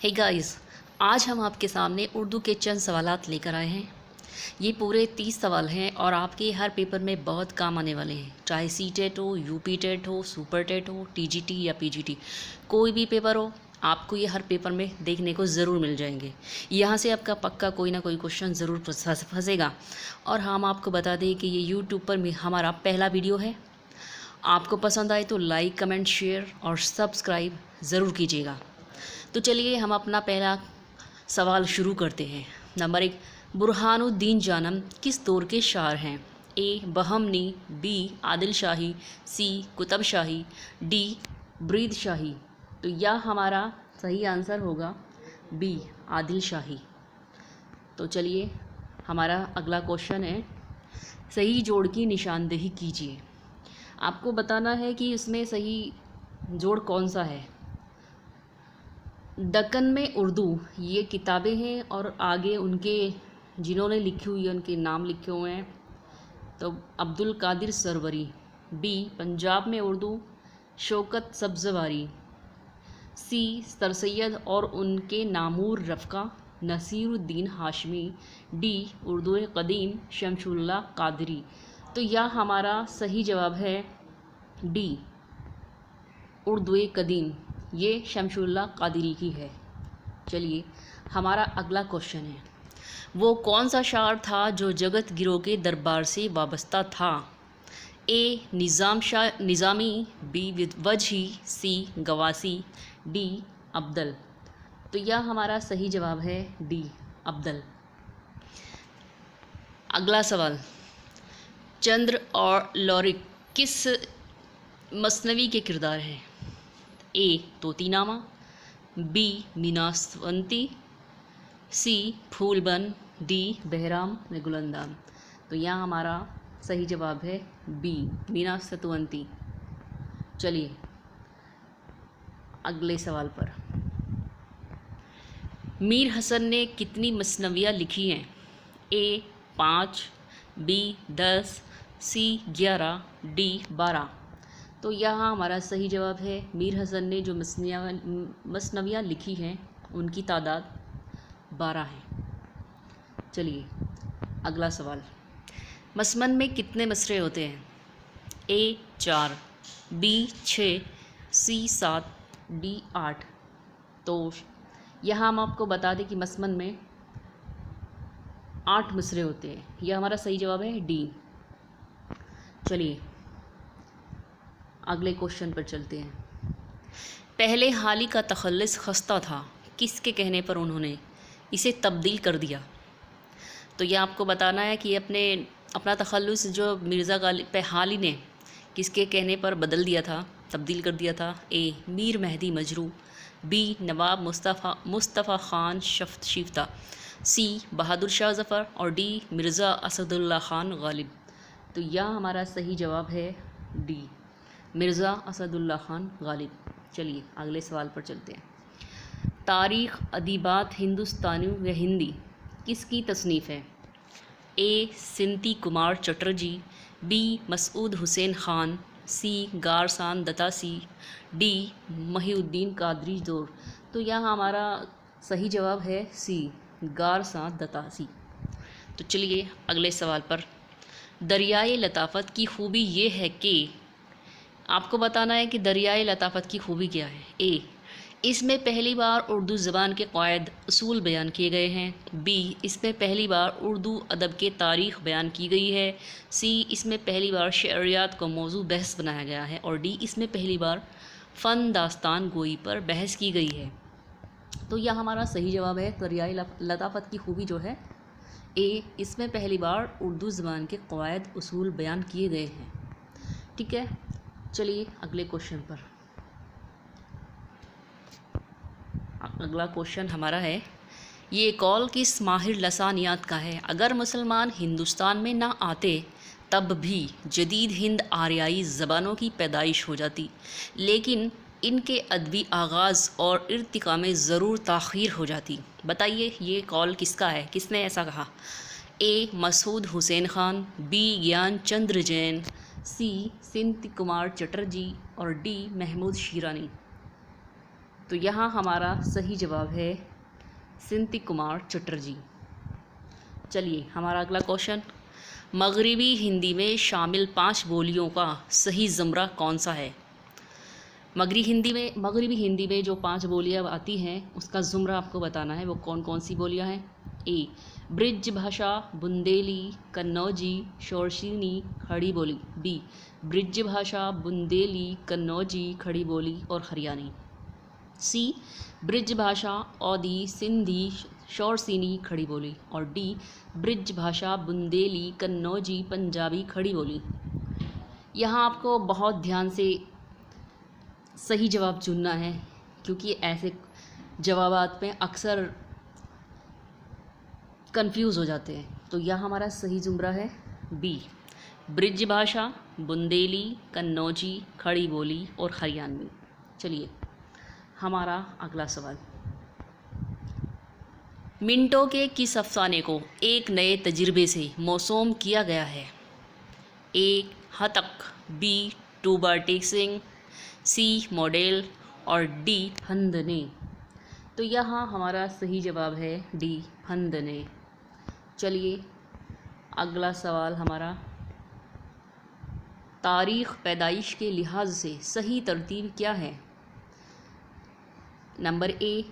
Hey guys, आज हम आपके सामने उर्दू के चंद सवालात लेकर आए हैं। ये पूरे 30 सवाल हैं और आपके हर पेपर में बहुत काम आने वाले हैं। चाहे सी टेट हो, यूपी टेट हो, सुपर टेट हो, टीजीटी या पीजीटी, कोई भी पेपर हो, आपको ये हर पेपर में देखने को ज़रूर मिल जाएंगे। यहाँ से आपका पक्का कोई ना कोई क्वेश्चन ज़रूर फंसेगा। और हम आपको बता दें कि ये यूट्यूब पर हमारा पहला वीडियो है। आपको पसंद आए तो लाइक, कमेंट, शेयर और सब्सक्राइब ज़रूर कीजिएगा। तो चलिए हम अपना पहला सवाल शुरू करते हैं। नंबर 1, बुरहानुद्दीन जानम किस दौर के शायर हैं? ए बहमनी, बी आदिल शाही, सी कुतब शाही, डी ब्रीद शाही। तो यह हमारा सही आंसर होगा बी आदिल शाही। तो चलिए हमारा अगला क्वेश्चन है, सही जोड़ की निशानदेही कीजिए। आपको बताना है कि इसमें सही जोड़ कौन सा है। दक्कन में उर्दू, ये किताबें हैं और आगे उनके जिन्होंने लिखी हुई है उनके नाम लिखे हुए हैं। तो अब्दुल कादिर सरवरी। बी पंजाब में उर्दू, शौकत सब्ज़वारी। सी सर सैयद और उनके नामूर रफ़का, नसीरुद्दीन हाशमी। डी उर्दू कदीम, शमशुल्लाह कादरी। तो यह हमारा सही जवाब है डी उर्दू कदीम, ये शमशुल्लाह कादरी की है। चलिए हमारा अगला क्वेश्चन है, वो कौन सा शायर था जो जगत गिरोह के दरबार से वाबस्ता था? ए निज़ामी, बी वजही, सी गवासी, डी अब्दल। तो यह हमारा सही जवाब है डी अब्दल। अगला सवाल, चंद्र और लौरिक किस मसनवी के किरदार हैं? ए तोतीनामा, बी मीनास्वंती, सी फूलबन, डी बहराम में गुलंदान। तो यहाँ हमारा सही जवाब है बी मीनास्वंती। चलिए अगले सवाल पर, मीर हसन ने कितनी मसनवियाँ लिखी हैं? ए 5, बी 10, सी 11, डी 12। तो यहाँ हमारा सही जवाब है मीर हसन ने जो मसनवियाँ लिखी हैं उनकी तादाद 12 है। चलिए अगला सवाल, मसमन में कितने मसरे होते हैं? ए 4, बी 6, सी 7, डी 8। तो यहाँ हम आपको बता दें कि मसमन में 8 मसरे होते हैं। यह हमारा सही जवाब है डी। चलिए अगले क्वेश्चन पर चलते हैं। पहले हाली का तखल्लुस खस्ता था, किसके कहने पर उन्होंने इसे तब्दील कर दिया? तो यह आपको बताना है कि अपना तखल्लुस जो मिर्ज़ा गालिब हाली ने किसके कहने पर बदल दिया था, तब्दील कर दिया था? ए मीर मेहदी मजरू, बी नवाब मुस्तफ़ा ख़ान शिफ्ता, सी बहादुर शाह ज़फ़र और डी मिर्ज़ा असदुल्ला ख़ान गालिब। तो यह हमारा सही जवाब है डी मिर्ज़ा असदुल्ला ख़ान गालिब। चलिए अगले सवाल पर चलते हैं। तारीख़ अदीबात हिंदुस्तानी व हिंदी किसकी तसनीफ़ है? ए सिंती कुमार चटर्जी, बी मसूद हुसैन ख़ान, सी गारसान दतासी, डी महिउद्दीन कादरी जोर। तो यह हमारा सही जवाब है सी गारसान दतासी। तो चलिए अगले सवाल पर, दरियाए लताफ़त की खूबी ये है कि, आपको बताना है कि दरियाए लताफ़त की खूबी क्या है। ए इसमें पहली बार उर्दू ज़बान के क़वायद उसूल बयान किए गए हैं। बी इसमें पहली बार उर्दू अदब के तारीख़ बयान की गई है। सी इसमें पहली बार शेरियात को मौजू बहस बनाया गया है। और डी इसमें पहली बार फ़न दास्तान गोई पर बहस की गई है। तो यह हमारा सही जवाब है दरियाए लताफ़त की खूबी जो है ए इसमें पहली बार उर्दू ज़बान के क़वायद उसूल बयान किए गए हैं। ठीक है, चलिए अगले क्वेश्चन पर। अगला क्वेश्चन हमारा है, ये कौल किस माहिर लसानियात का है? अगर मुसलमान हिंदुस्तान में ना आते तब भी जदीद हिंद आर्याई ज़बानों की पैदाइश हो जाती, लेकिन इनके अदबी आगाज़ और इर्तिका में ज़रूर ताख़ीर हो जाती। बताइए ये कौल किसका है, किसने ऐसा कहा? ए मसूद हुसैन ख़ान, बी ज्ञान चंद्र जैन, सी सिंती कुमार चटर्जी और डी महमूद शीरानी। तो यहाँ हमारा सही जवाब है सिंती कुमार चटर्जी। चलिए हमारा अगला क्वेश्चन, मगरिबी हिंदी में शामिल 5 बोलियों का सही ज़ुमरा कौन सा है? मगरिबी हिंदी में जो 5 बोलियाँ आती हैं उसका ज़ुमरा आपको बताना है, वो कौन कौन सी बोलियाँ हैं। ए ब्रिज भाषा, बुंदेली, कन्नौजी, शोरशीनी, खड़ी बोली। बी ब्रिज भाषा, बुंदेली, कन्नौजी, खड़ी बोली और हरियाणी। सी ब्रिज भाषा, औदी, सिंधी, शोरसीनी, खड़ी बोली। और डी ब्रिज भाषा, बुंदेली, कन्नौजी, पंजाबी, खड़ी बोली। यहाँ आपको बहुत ध्यान से सही जवाब चुनना है, क्योंकि ऐसे जवाबात में अक्सर कंफ्यूज हो जाते हैं। तो यह हमारा सही ज़ुमरा है बी ब्रिज भाषा, बुंदेली, कन्नौजी, खड़ी बोली और हरियाणवी। चलिए हमारा अगला सवाल, मिनटों के किस अफसाने को एक नए तजुर्बे से मौसूम किया गया है? ए हतक, बी टूबा टेक्सिंग, सी मॉडल और डी फंदने। तो यहाँ हमारा सही जवाब है डी फंदने। चलिए अगला सवाल हमारा, तारीख़ पैदाइश के लिहाज से सही तरतीब क्या है? Number A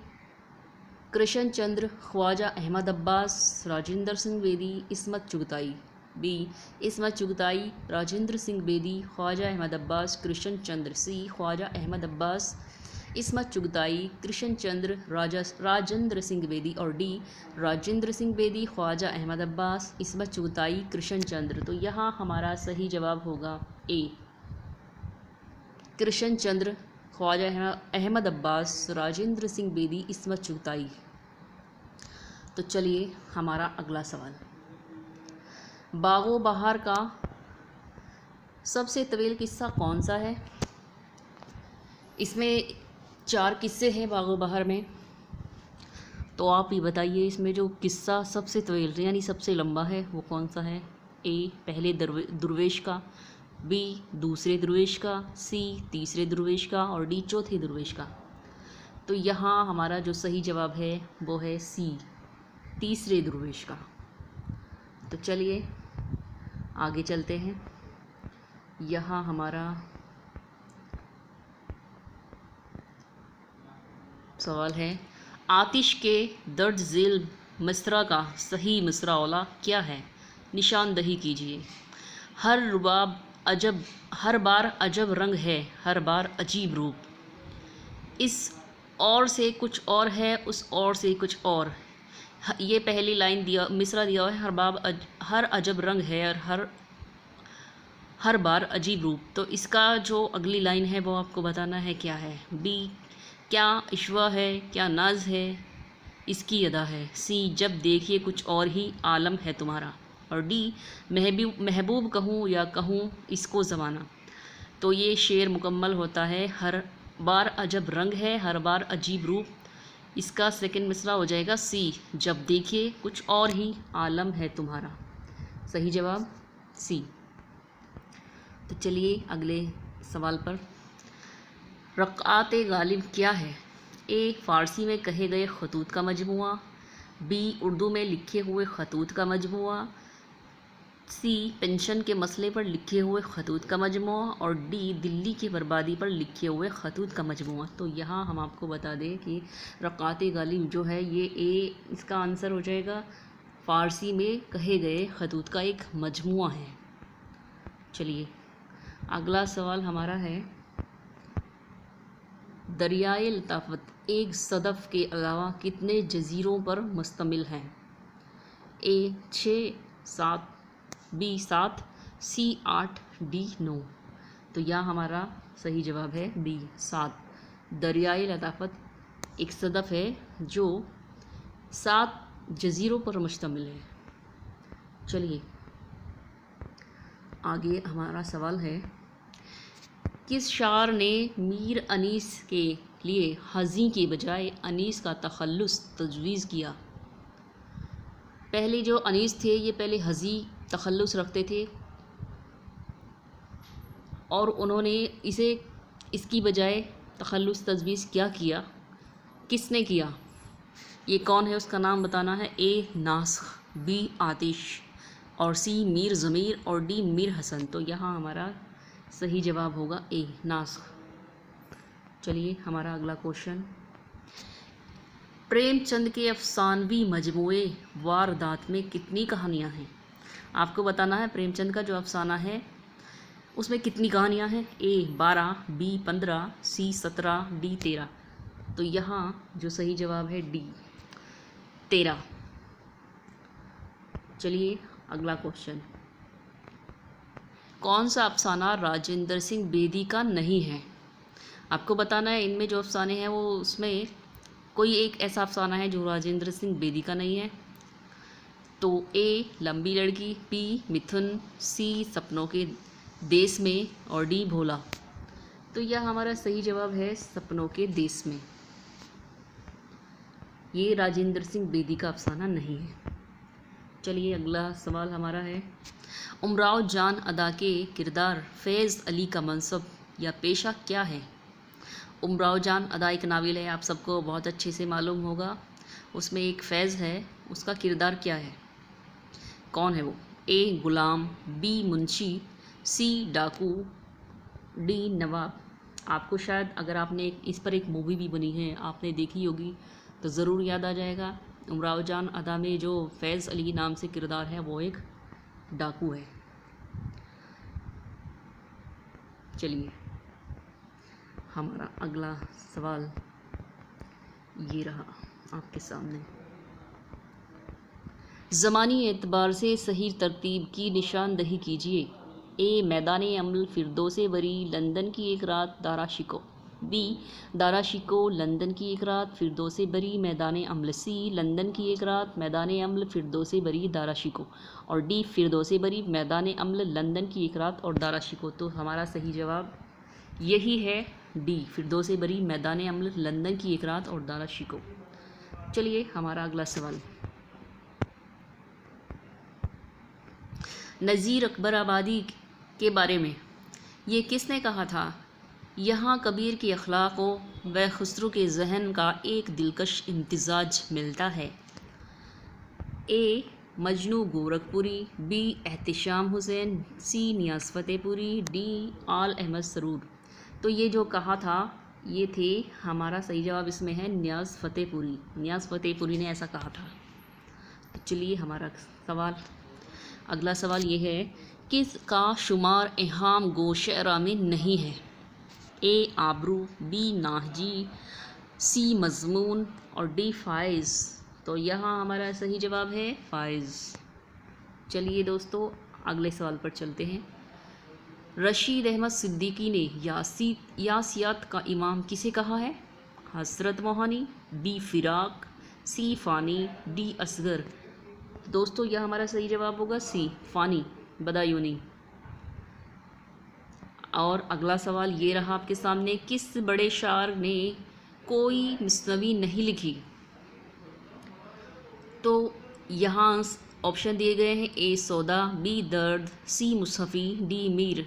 Krishan Chander, Khwaja Ahmad Abbas, Rajinder Singh Bedi, Ismat Chughtai. B Ismat Chughtai, Rajinder Singh Bedi, Khwaja Ahmad Abbas, Krishan Chander. C Khwaja Ahmad Abbas, Ismat Chughtai, Krishan Chander, Rajinder Singh Bedi. और डी राजेंद्र सिंह बेदी, ख्वाजा अहमद अब्बास, इस्मत चुगताई, कृष्ण चंद्र। तो यहाँ हमारा सही जवाब होगा ए कृष्ण चंद्र, ख्वाजा अहमद अब्बास, राजेंद्र सिंह बेदी, इस्मत चुगताई। तो चलिए हमारा अगला सवाल, बागो बहार का सबसे तवील किस्सा कौन सा है? इसमें 4 किस्से हैं बागो बहार में, तो आप ही बताइए इसमें जो किस्सा सबसे तवील यानी सबसे लंबा है वो कौन सा है? ए पहले दुर्वेश का, बी दूसरे दुर्वेश का, सी तीसरे दुर्वेश का और डी चौथे दुर्वेश का। तो यहाँ हमारा जो सही जवाब है वो है सी तीसरे दुर्वेश का। तो चलिए आगे चलते हैं। यहाँ हमारा सवाल है, आतिश के दर्ज झेल मिसरा का सही मिसराओला क्या है? निशानदही कीजिए। हर बार अजब रंग है, हर बार अजीब रूप, इस और से कुछ और है, उस और से कुछ और। ये पहली लाइन मिसरा दिया हुआ है, हर अजब रंग है और हर बार अजीब रूप। तो इसका जो अगली लाइन है वो आपको बताना है क्या है। बी क्या इश्वा है, क्या नाज है, इसकी अदा है। सी जब देखिए कुछ और ही आलम है तुम्हारा। और डी महबूब कहूँ या कहूँ इसको ज़माना। तो ये शेर मुकम्मल होता है, हर बार अजब रंग है, हर बार अजीब रूप। इसका सेकंड मिसरा हो जाएगा सी जब देखिए कुछ और ही आलम है तुम्हारा। सही जवाब सी। तो चलिए अगले सवाल पर, रक़आत गालिब क्या है? ए फ़ारसी में कहे गए खतूत का मजमुआ, बी उर्दू में लिखे हुए खतूत का मजमुआ, सी पेंशन के मसले पर लिखे हुए खतूत का मजमुआ और डी दिल्ली की बर्बादी पर लिखे हुए खतूत का मजमुआ। तो यहाँ हम आपको बता दें कि रक़आत गालिब जो है ये ए इसका आंसर हो जाएगा, फ़ारसी में कहे गए खतूत का एक मजमुआ है। चलिए अगला सवाल हमारा है, दरियाए लताफ़त एक सदफ़ के अलावा कितने जज़ीरों पर मुश्तमिल है? ए 6, 7, बी 7, सी 8, डी 9। तो यह हमारा सही जवाब है बी 7। दरियाए लताफ़त एक सदफ़ है जो 7 जज़ीरों पर मुश्तमिल है। चलिए आगे हमारा सवाल है, किस शायर ने मीर अनीस के लिए हज़ी के बजाय अनीस का तख़ल्लुस तजवीज़ किया? पहले जो अनीस थे ये पहले हज़ी तख़ल्लुस रखते थे और उन्होंने इसकी बजाय तख़ल्लुस तजवीज़ क्या किया? किसने किया? ये कौन है उसका नाम बताना है। ए नास्ख, बी आतिश, और सी मीर ज़मीर, और डी मीर हसन। तो यहाँ हमारा सही जवाब होगा ए नास्ख। चलिए हमारा अगला क्वेश्चन, प्रेमचंद के अफसानवी मजमूए वारदात में कितनी कहानियाँ हैं? आपको बताना है प्रेमचंद का जो अफसाना है उसमें कितनी कहानियाँ हैं। ए 12, बी 15, सी 17, डी 13। तो यहाँ जो सही जवाब है डी 13। चलिए अगला क्वेश्चन, कौन सा अफसाना राजेंद्र सिंह बेदी का नहीं है? आपको बताना है इनमें जो अफसाने हैं वो उसमें कोई एक ऐसा अफसाना है जो राजेंद्र सिंह बेदी का नहीं है। तो ए लंबी लड़की, बी मिथुन, सी सपनों के देश में, और डी भोला। तो यह हमारा सही जवाब है सपनों के देश में। ये राजेंद्र सिंह बेदी का अफसाना नहीं है। चलिए अगला सवाल हमारा है, उमराव जान अदा के किरदार फैज़ अली का मनसब या पेशा क्या है? उमराव जान अदा एक नावल है, आप सबको बहुत अच्छे से मालूम होगा। उसमें एक फैज़ है, उसका किरदार क्या है, कौन है वो? ए गुलाम, बी मुंशी, सी डाकू, डी नवाब। आपको शायद अगर आपने इस पर एक मूवी भी बनी है आपने देखी होगी तो ज़रूर याद आ जाएगा। उमराव जान अदा में जो फैज़ अली नाम से किरदार है वो एक डाकू है। चलिए हमारा अगला सवाल ये रहा आपके सामने, ज़मानी एतबार से सही तरतीब की निशानदही कीजिए। ए मैदान अमल फिरदौस बरी लंदन की एक रात दारा शिको, बी दारा शिको लंदन की एक रात फिरदौस बरी मैदान अमल, सी लंदन की एक रात मैदान अमल फिरदौस बरी दारा शिको, और डी फिरदौस बरी मैदान अमल लंदन की एक रात और दारा शिको। तो हमारा सही जवाब यही है डी फिरदौस बरी मैदान अमल लंदन की एक रात और दारा शिको। चलिए हमारा अगला सवाल, नज़ीर अकबर आबादी के बारे में ये किसने कहा था? यहाँ कबीर के अखलाक़ों व खुसरो के जहन का एक दिलकश इम्तिजाज मिलता है। ए मजनू गोरखपुरी, बी एहतिशाम हुसैन, सी नियाज़ फ़तेहपुरी, डी आल अहमद सरूर। तो ये जो कहा था ये थे, हमारा सही जवाब इसमें है नियाज़ फ़तेहपुरी। नियाज़ फ़तेहपुरी ने ऐसा कहा था। तो चलिए हमारा सवाल, अगला सवाल ये है, किस का शुमार इहाम गो शअरा में नहीं है? ए आबरू, बी नाहजी, सी मज़मून, और डी फ़ाइज़। तो यहाँ हमारा सही जवाब है फ़ाइज़। चलिए दोस्तों अगले सवाल पर चलते हैं, रशीद अहमद सिद्दीकी ने यासियात का इमाम किसे कहा है? हज़रत मोहानी, बी फ़िराक, सी फ़ानी, डी असगर। दोस्तों यह हमारा सही जवाब होगा सी फ़ानी बदायूनी। और अगला सवाल ये रहा आपके सामने, किस बड़े शायर ने कोई मसनवी नहीं लिखी? तो यहाँ ऑप्शन दिए गए हैं, ए सौदा, बी दर्द, सी मुसफ़ी, डी मीर।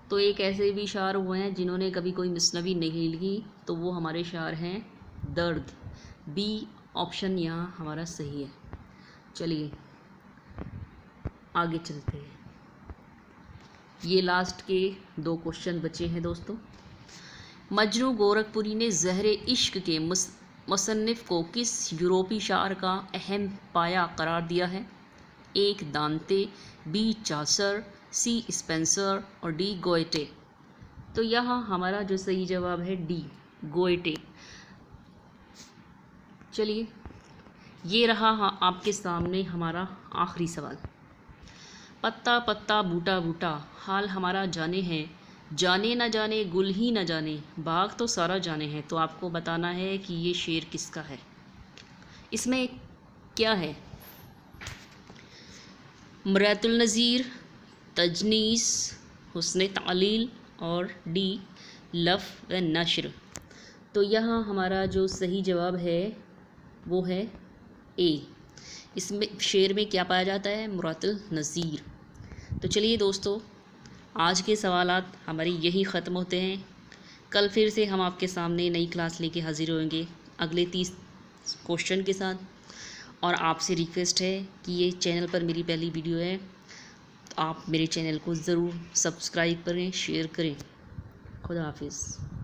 तो एक ऐसे भी शायर हुए हैं जिन्होंने कभी कोई मसनवी नहीं लिखी, तो वो हमारे शायर हैं दर्द। बी ऑप्शन यहाँ हमारा सही है। चलिए आगे चलते हैं, ये लास्ट के 2 क्वेश्चन बचे हैं दोस्तों। मजनू गोरखपुरी ने ज़हर इश्क के मुसन्निफ़ को किस यूरोपी शायर का अहम पाया करार दिया है? एक दांते, बी चासर, सी स्पेंसर, और डी गोएटे। तो यहाँ हमारा जो सही जवाब है डी गोएटे। चलिए ये रहा आपके सामने हमारा आखिरी सवाल, पत्ता पत्ता बूटा बूटा हाल हमारा जाने हैं, जाने न जाने गुल ही न जाने बाग तो सारा जाने हैं। तो आपको बताना है कि ये शेर किसका है, इसमें क्या है? मरातुल नज़ीर, तजनीस, हुस्न तालील, और डी लफ़ व नश्र। तो यहाँ हमारा जो सही जवाब है वो है ए। इसमें शेर में क्या पाया जाता है? मरातुल नज़ीर। तो चलिए दोस्तों आज के सवालात हमारे यही ख़त्म होते हैं। कल फिर से हम आपके सामने नई क्लास लेके हाज़िर होंगे। अगले 30 क्वेश्चन के साथ। और आपसे रिक्वेस्ट है कि ये चैनल पर मेरी पहली वीडियो है, तो आप मेरे चैनल को ज़रूर सब्सक्राइब करें, शेयर करें। खुदा हाफिज़।